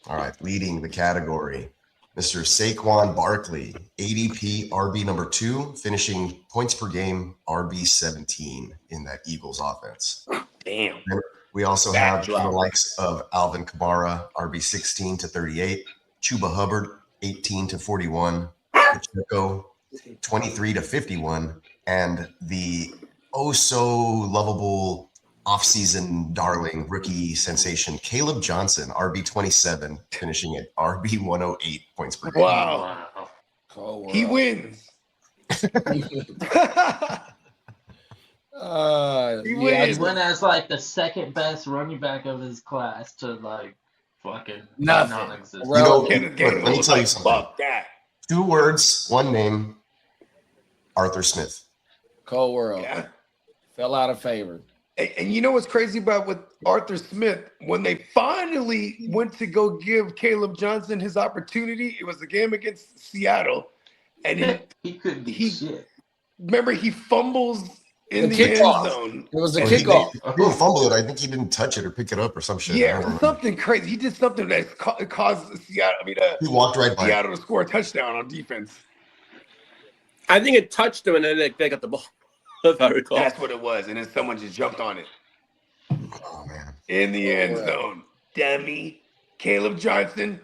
All right, leading the category, Mr. Saquon Barkley, ADP RB number 2, finishing points per game RB 17 in that Eagles offense. Damn. And we also have the likes of Alvin Kamara, RB 16 to 38, Chuba Hubbard, 18 to 41, Pacheco, 23 to 51, and the lovable offseason darling rookie sensation Caleb Johnson, RB 27, finishing at RB 108 points per game. Wow. He wins. He went as like the second best running back of his class to like fucking non-existent. Let me tell you something. Fuck that. 2 words, 1 name. Arthur Smith. Cold world. Yeah. Fell out of favor. And you know what's crazy about with Arthur Smith? When they finally went to go give Caleb Johnson his opportunity, it was a game against Seattle, and he couldn't be shit. Remember, he fumbles in the end zone. It was a kickoff. He didn't fumble it. I think he didn't touch it or pick it up or some shit. Yeah, something crazy. He did something that caused Seattle. He walked right by Seattle to score a touchdown on defense. I think it touched him, and then they got the ball. If I recall. That's what it was, and then someone just jumped on it. Oh man! In the end zone, dummy. Caleb Johnson,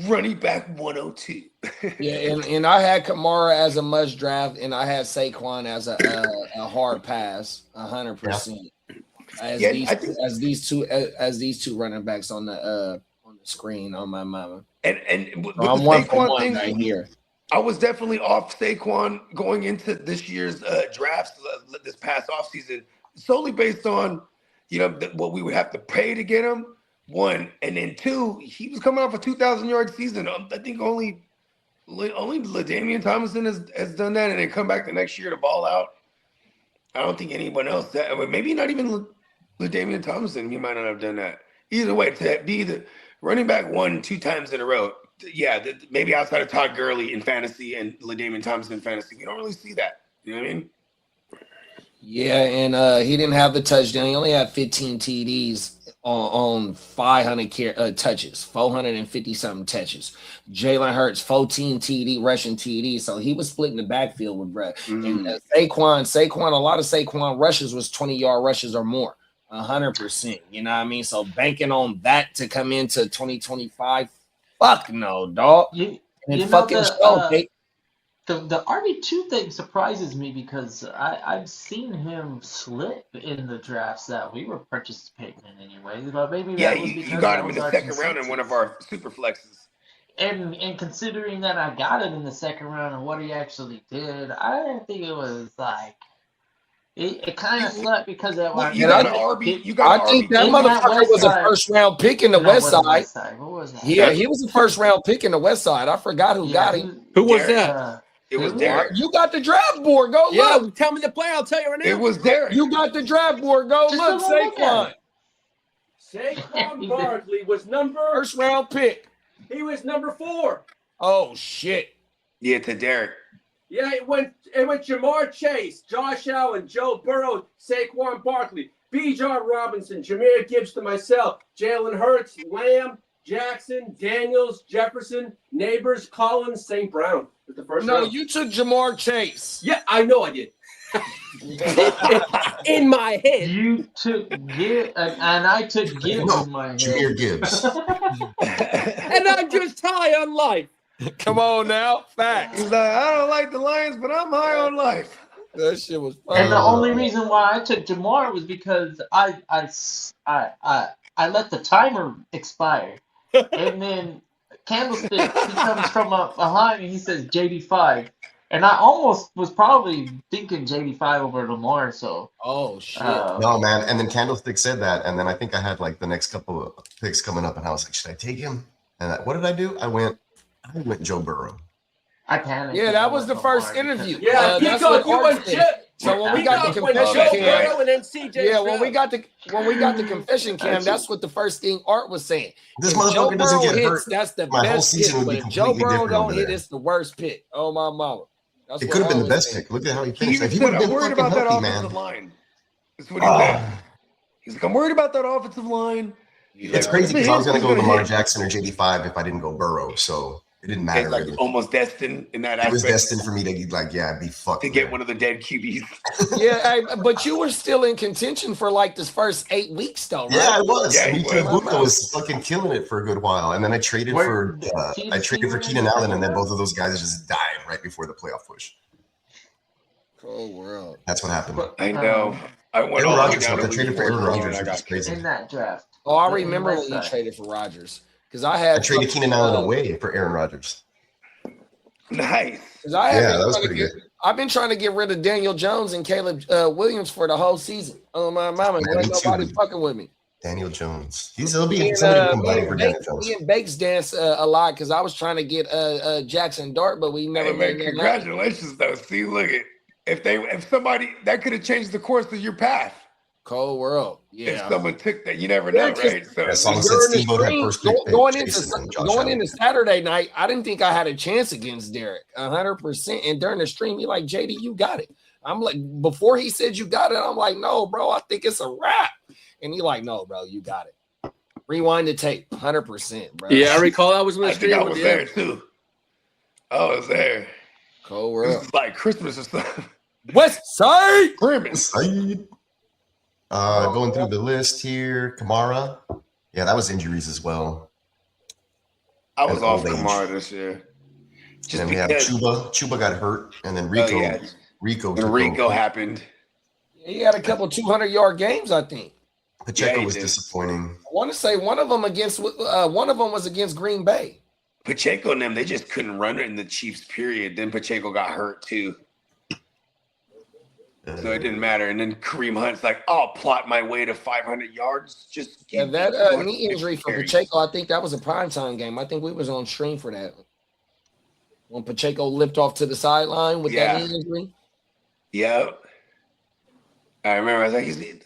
running back 102. Yeah, and I had Kamara as a must draft, and I had Saquon as a hard pass, 100%. As these two running backs on the screen on my mama. And I'm one for one right here. I was definitely off Saquon going into this year's drafts this past offseason, solely based on what we would have to pay to get him. 1, and then 2, he was coming off a 2,000-yard season. I think only LaDainian Tomlinson has done that, and then come back the next year to ball out. I don't think anyone else maybe not even LaDainian Tomlinson. He might not have done that. Either way, to be the running back 1 2 times in a row. Yeah, maybe outside of Todd Gurley in fantasy and LaDainian Tomlinson in fantasy, you don't really see that. You know what I mean? Yeah, and he didn't have the touchdown. He only had 15 TDs on 500 touches, 450-something touches. Jalen Hurts, 14 rushing TD. So he was splitting the backfield with Brett. Mm-hmm. And Saquon, a lot of Saquon rushes was 20-yard rushes or more, 100%. You know what I mean? So banking on that to come into 2025, fuck no, dog. The RB2 thing surprises me because I've seen him slip in the drafts that we were participating in anyway. But maybe you got him in the second round in one of our super flexes. And considering that I got it in the second round and what he actually did, I didn't think it was like it kind of slept because that was. I think that motherfucker was a first round pick in the West Side. What was that? Yeah, he was a first round pick in the West Side. I forgot who got him. Who was that? It was Derek. You got the draft board. Go look. Tell me the player. I'll tell you right now. It was Derek. You got the draft board. Go look. Saquon. Saquon Barkley was first round pick. He was number 4. Oh shit. Yeah, to Derek. Yeah, it went Jamar Chase, Josh Allen, Joe Burrow, Saquon Barkley, Bijan Robinson, Jahmyr Gibbs to myself, Jalen Hurts, Lamb, Jackson, Daniels, Jefferson, Neighbors, Collins, St. Brown. The first round. You took Jamar Chase. Yeah, I know I did. In my head. You took Gibbs, and I took Gibbs in my head. Jahmyr Gibbs. And I'm just high on life. Come on now, facts. He's like, I don't like the Lions, but I'm high on life. That shit was fun. And the only reason why I took Jamar was because I let the timer expire, and then Candlestick he comes from behind and he says JD5, and I almost was probably thinking JD5 over Lamar. So shit. No man, and then Candlestick said that, and then I think I had like the next couple of picks coming up, and I was like, should I take him? And what did I do? I went Joe Burrow. I panicked. Yeah, that was the first interview. Yeah, that's what Art said. So when we got the confession cam, and then CJ when we got the confession cam, that's what the first thing Art was saying. This motherfucker doesn't get hurt. That's the best pick. But if Joe Burrow don't hit, it's the worst pick. Oh my mama. It could have been the best pick. Look at how he finished. He said, I'm worried about that offensive line. That's what he said. He's like, I'm worried about that offensive line. It's crazy because I was going to go Lamar Jackson or JD5 if I didn't go Burrow, so it didn't matter. It's like really. almost destined in that It aspect. was destined for me to be fucked to get one of the dead QBs. Yeah, but you were still in contention for like this first 8 weeks, though, right? Yeah, I was. Yeah, Buka was fucking killing it for a good while, and then I traded for Keenan Allen, and then both of those guys just died right before the playoff push. Oh, world. That's what happened. I know. I went Aaron all Rodgers. down I traded for Aaron Rodgers, which is crazy. In that draft. Oh, I remember when you traded for Rodgers because I traded Keenan Allen away for Aaron Rodgers. Nice. That was pretty good. I've been trying to get rid of Daniel Jones and Caleb Williams for the whole season. Oh my mama, ain't nobody fucking with me. Daniel Jones. He'll be somebody combining for Daniel Jones. Me and Bakes dance a lot because I was trying to get Jackson Dart, but we never made that. Congratulations, though. See, look at if somebody that could have changed the course of your path. Cold world. Yeah. If someone took that, you never know, right? Going into Saturday night, I didn't think I had a chance against Derek 100%. And during the stream, you're like, JD, you got it. I'm like, before he said you got it, I'm like, no, bro, I think it's a wrap. And he like, no, bro, you got it. Rewind the tape, 100%, bro. Yeah, I recall I was in the stream. I was there too. I was there. Cold world. It was like Christmas or something. West Side. Grimace. Going through the list here, Kamara. Yeah, that was injuries as well. I was off Kamara this year. And we have Chuba. Chuba got hurt, and then Rico. Rico happened. He had a couple 200-yard games, I think. Pacheco was disappointing. I want to say one of them was against Green Bay. Pacheco and them, they just couldn't run it in the Chiefs. Period. Then Pacheco got hurt too. So it didn't matter. And then Kareem Hunt's like, I'll plot my way to 500 yards. Just that knee injury for Pacheco, I think that was a primetime game. I think we was on stream for that. When Pacheco limped off to the sideline with that knee injury. Yeah. I remember. I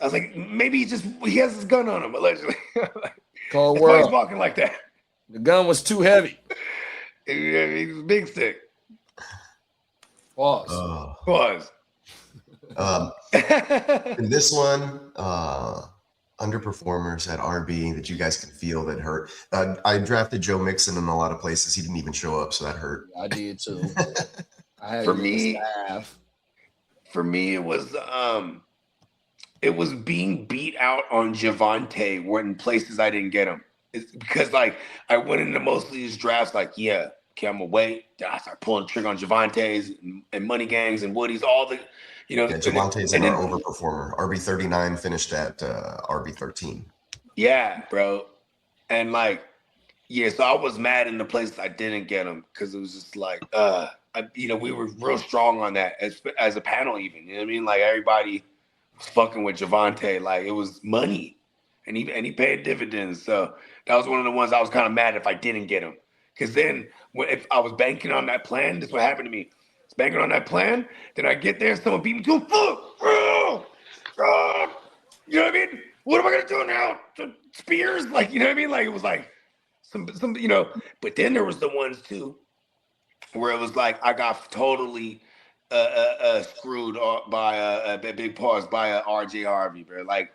was like, maybe he has his gun on him, allegedly. Cold That's world. why he's walking like that. The gun was too heavy. He was big stick. Pause. In this one, underperformers at RB that you guys can feel that hurt. I drafted Joe Mixon in a lot of places. He didn't even show up, so that hurt. I did too. For me, it was being beat out on Javonte when places I didn't get him. It's because like I went into most of these drafts like, yeah, okay, I'm gonna wait. Then I start pulling trigger on Javonte's and Money Gangs and Woody's, all the, Javonte's our overperformer. RB39 finished at RB13. Yeah, bro. And like, so I was mad in the places I didn't get him because it was just like, we were real strong on that as a panel even. You know what I mean? Like everybody was fucking with Javonte. Like it was money. And he paid dividends. So that was one of the ones I was kind of mad if I didn't get him. Because then if I was banking on that plan, this is what happened to me. I was banking on that plan. Then I get there, someone beat me to a fuck. You know what I mean? What am I going to do now? Spears? Like, you know what I mean? Like, it was like some. But then there was the ones, too, where it was like I got totally screwed by a big pause by RJ Harvey, bro. Like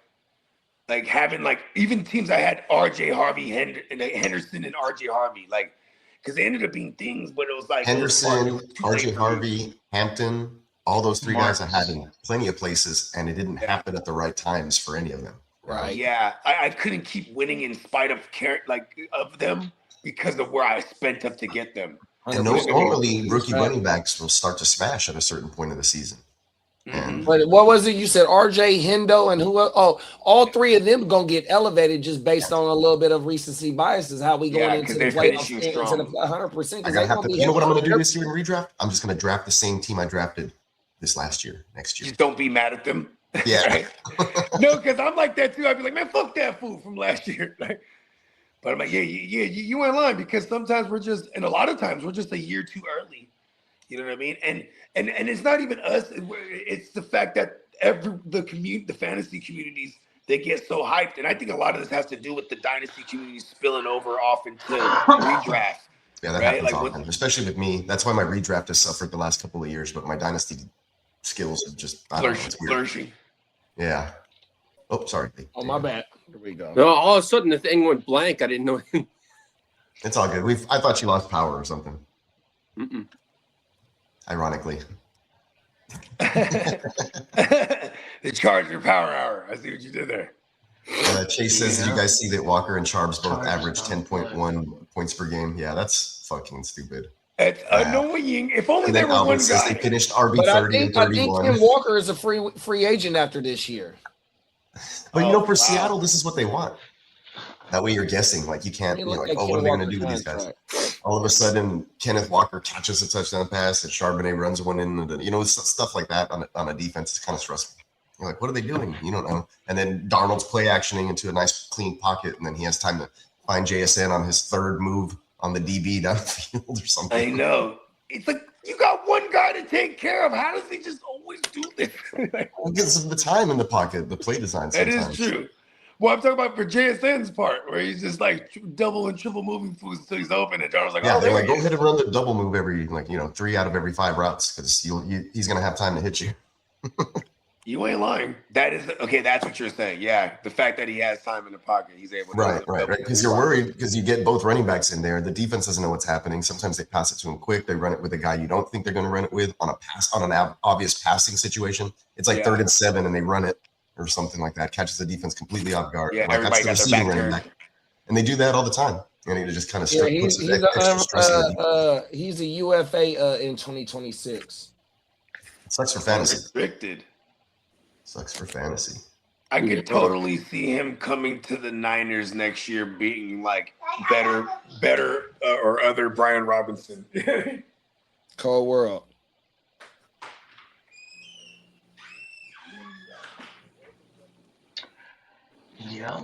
having like even teams I had RJ Harvey, Henderson, and RJ Harvey, like because they ended up being things, but it was like Henderson, RJ Harvey, Hampton, all those three guys I had in plenty of places, and it didn't happen at the right times for any of them. Right? Yeah, I couldn't keep winning in spite of of them because of where I spent up to get them. And normally rookie running backs will start to smash at a certain point of the season. But what was it? You said RJ, Hendo, and who else? Oh, all three of them gonna get elevated just based on a little bit of recency biases. How we going into the playoffs into the 100%? You know what I'm gonna do this year in redraft? I'm just gonna draft the same team I drafted this next year. Just don't be mad at them. Yeah. Right? No, because I'm like that too. I'd be like, man, fuck that fool from last year. But I'm like, you in line because sometimes and a lot of times we're just a year too early. You know what I mean? And it's not even us. It's the fact that the fantasy communities, they get so hyped. And I think a lot of this has to do with the dynasty community spilling over off into redraft. Yeah, that happens often, especially with me. That's why my redraft has suffered the last couple of years, but my dynasty skills have just flourishing. Yeah. Oh, sorry. Oh, my bad. Here we go. No, all of a sudden the thing went blank. I didn't know. It's all good. I thought you lost power or something. Mm-mm. Ironically. The Charger Power Hour. I see what you did there. Chase says, did you guys see that Walker and Charbs both Chargers average don't 10.1 points per game? Yeah, that's fucking stupid. It's annoying. If only And there then was Alvin one says guy. they finished RB But 30 and I think 31. Ken Walker is a free agent after this year. But you know, for wow. Seattle, this is what they want. That way you're guessing. Like you can't, Let me you know, look like, at oh, what are Ken they going to Walker's do with these guys? contract. All of a sudden, Kenneth Walker catches a touchdown pass and Charbonnet runs one in. You know, stuff like that on a defense is kind of stressful. You're like, what are they doing? You don't know. And then Darnold's play actioning into a nice clean pocket, and then he has time to find JSN on his third move on the DB downfield or something. I know. It's like you got one guy to take care of. How does he just always do this? Because of the time in the pocket, the play design That sometimes. is true. Well, I'm talking about for JSN's part, where he's just like double and triple moving foods until he's open, and Darnold's like, Yeah, oh, they're there like, he go is. ahead and run the double move every, 3 out of every 5 routes because he's going to have time to hit you. You ain't lying. That is okay. That's what you're saying. Yeah, the fact that he has time in the pocket, he's able to Right. Because you're worried because you get both running backs in there. The defense doesn't know what's happening. Sometimes they pass it to him quick. They run it with a guy you don't think they're going to run it with on an obvious passing situation. It's like 3rd and 7 and they run it or something like that. Catches the defense completely off guard. Yeah, like, everybody that's the got their receiving back running turned. back. And they do that all the time. And it just kind of Yeah, puts extra stress on the defense. he's a UFA in 2026. It sucks for fantasy. Restricted. Sucks for fantasy. I could totally see him coming to the Niners next year, being like better, or other Brian Robinson. Cold world. Yeah.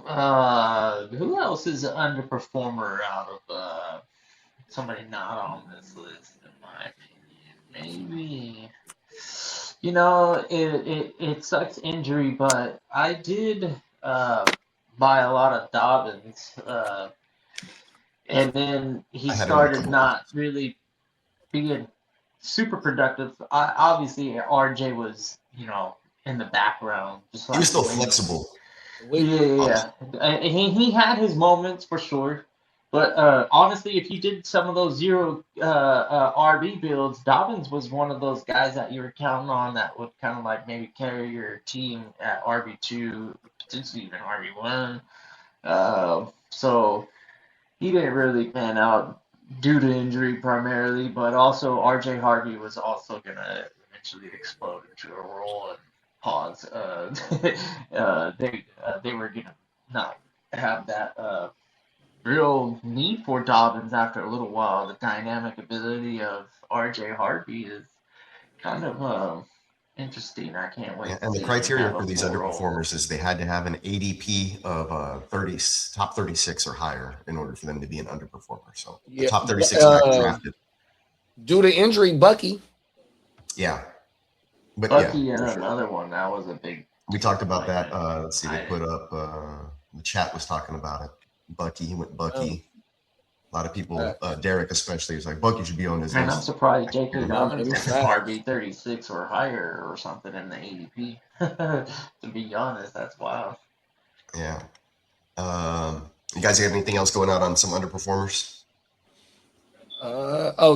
Who else is an underperformer out of somebody not on this list? In my opinion, maybe. It sucks injury, but I did buy a lot of Dobbins, and then he I had him in a started couple not really being super productive. Obviously, RJ was, in the background, just He like was still Wayne. flexible. Yeah. He had his moments for sure. But honestly, if you did some of those zero RB builds, Dobbins was one of those guys that you were counting on that would kind of like maybe carry your team at RB2, potentially even RB1. So he didn't really pan out due to injury primarily, but also RJ Harvey was also going to eventually explode into a role and pause. They were going to not have that real need for Dobbins after a little while. The dynamic ability of RJ Harvey is kind of interesting. I can't wait. And the criteria for these underperformers is they had to have an ADP of 30, top 36 or higher in order for them to be an underperformer. So the top 36 got drafted. Due to injury, Bucky. Yeah. But Bucky and another one, that was a big. We talked about that. Let's see, they put up, the chat was talking about it. Bucky, he went Bucky. A lot of people, Derek especially, was like, Bucky should be on this Man, list. I'm surprised J.K. Dobbins was RB 36 or higher or something in the ADP. To be honest, that's wild. Yeah. You guys have anything else going out on some underperformers?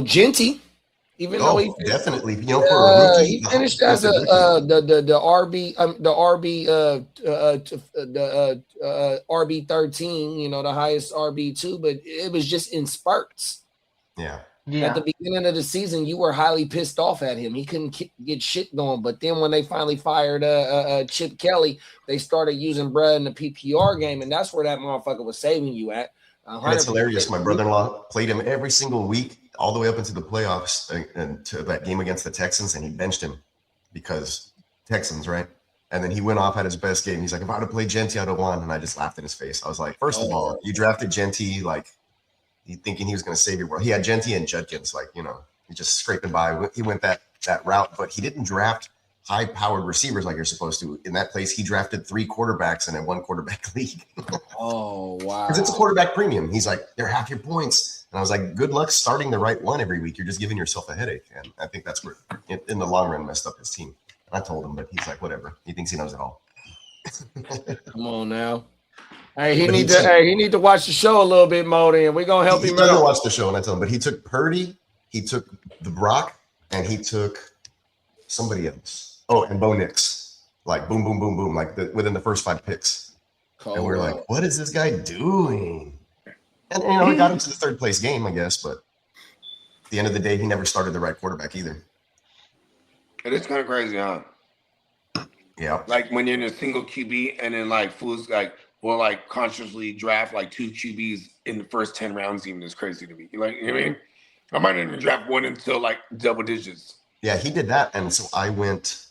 Genty. Even though he definitely, for a rookie, he finished as the RB 13, the highest RB2, but it was just in spurts. Yeah. At the beginning of the season, you were highly pissed off at him. He couldn't get shit going. But then when they finally fired Chip Kelly, they started using Brad in the PPR game, and that's where that motherfucker was saving you at. And it's hilarious. My brother-in-law played him every single week, all the way up into the playoffs and to that game against the Texans, and he benched him because Texans, right? And then he went off at his best game. He's like, if I would have played Genty, I'd have won. And I just laughed in his face. I was like, first of all, you drafted Genty, like, you thinking he was going to save your world. He had Genty and Judkins, like, he just scraping by. He went that route, but he didn't draft high-powered receivers like you're supposed to. In that place, he drafted 3 quarterbacks in a 1-quarterback league. Oh, wow. Because it's a quarterback premium. He's like, they're half your points. And I was like, good luck starting the right one every week. You're just giving yourself a headache. And I think that's where, in the long run, messed up his team. And I told him, but he's like, whatever. He thinks he knows it all. Come on now. Hey, he But need to watch the show a little bit more. Then we're gonna help he him doesn't out. watch the show, and I tell him. But he took Purdy, he took the Brock, and he took somebody else. Oh, and Bo Nix. Like boom, boom, boom, boom. Like within the first 5 picks. And we're like, what is this guy doing? And you know, he got into the 3rd place game, I guess, but at the end of the day, he never started the right quarterback either. It is kind of crazy, huh? Yeah. Like when you're in a single QB and then like fools like will like consciously draft like 2 QBs in the first 10 rounds even is crazy to me. You know what I mean? I might not even draft one until like double digits. Yeah, he did that. And so I went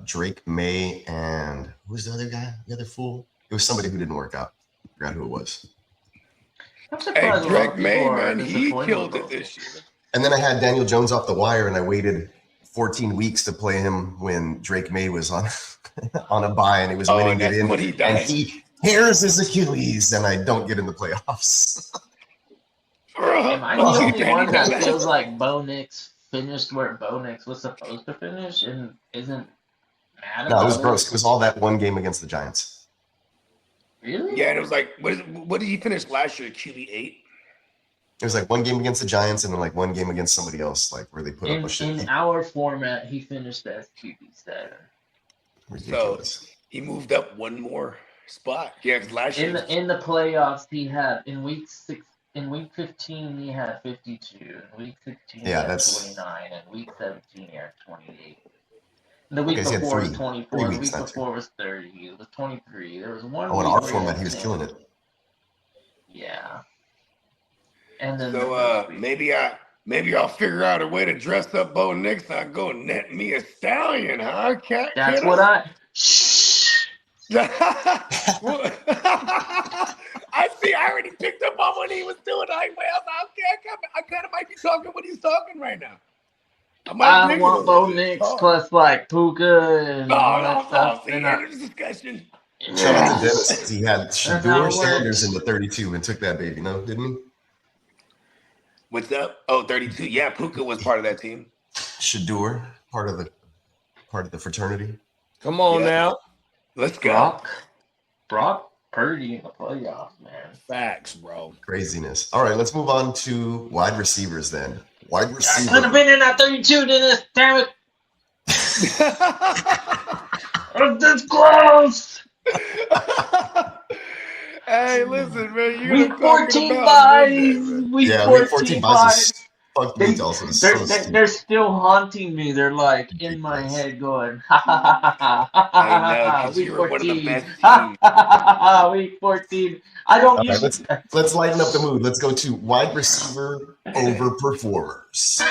Drake May and who was the other guy? The other fool? It was somebody who didn't work out. I forgot who it was. I'm Hey, surprised Drake May, man, he killed it this year. And then I had Daniel Jones off the wire, and I waited 14 weeks to play him when Drake May was on on a bye, and he was winning that's it in. when he died. And he tears his Achilles, and I don't get in the playoffs. Am I the only one that feels like Bo Nix finished where Bo Nix was supposed to finish and isn't mad about No, it was gross. It was all that one game against the Giants. Really? Yeah, and it was like, what did he finish last year? QB8? It was like one game against the Giants and then like one game against somebody else, like where they put up a shit. In our format, he finished as QB starter. Ridiculous. So he moved up one more spot. Yeah, because last year. In the playoffs, he had in week 15 he had 52. In week 16 he had 29. And week 17 he had 28. The week before was 24. The week before was 30. It was 23. There was one. Oh, in our format, he was killing it. Yeah. And then so maybe I'll figure out a way to dress up Bo Nix. I go net me a stallion, huh? That's what I. I see. I already picked up on what he was doing. I kind of might be talking what he's talking right now. I want Bo Nix plus like Puka and all that stuff. See, there's discussion. Shout out to Dennis because he had Shador Sanders in the 32 and took that baby, no, didn't he? What's up? Oh, 32. Yeah, Puka was part of that team. Shador, part of the fraternity. Come on now. Let's go. Brock Purdy in the playoffs, man. Facts, bro. Craziness. All right, let's move on to wide receivers then. Wide receiver. I could have been in that 32, Dennis. Damn it. I'm this close. Hey, listen, man. Week 14 buys. Week 14 buys. Fuck me, Dawson. They're still haunting me. They're like in my head going, ha ha ha ha ha ha ha. Week 14. Week 14. I don't use. Let's lighten up the mood. Let's go to wide receiver overperformers.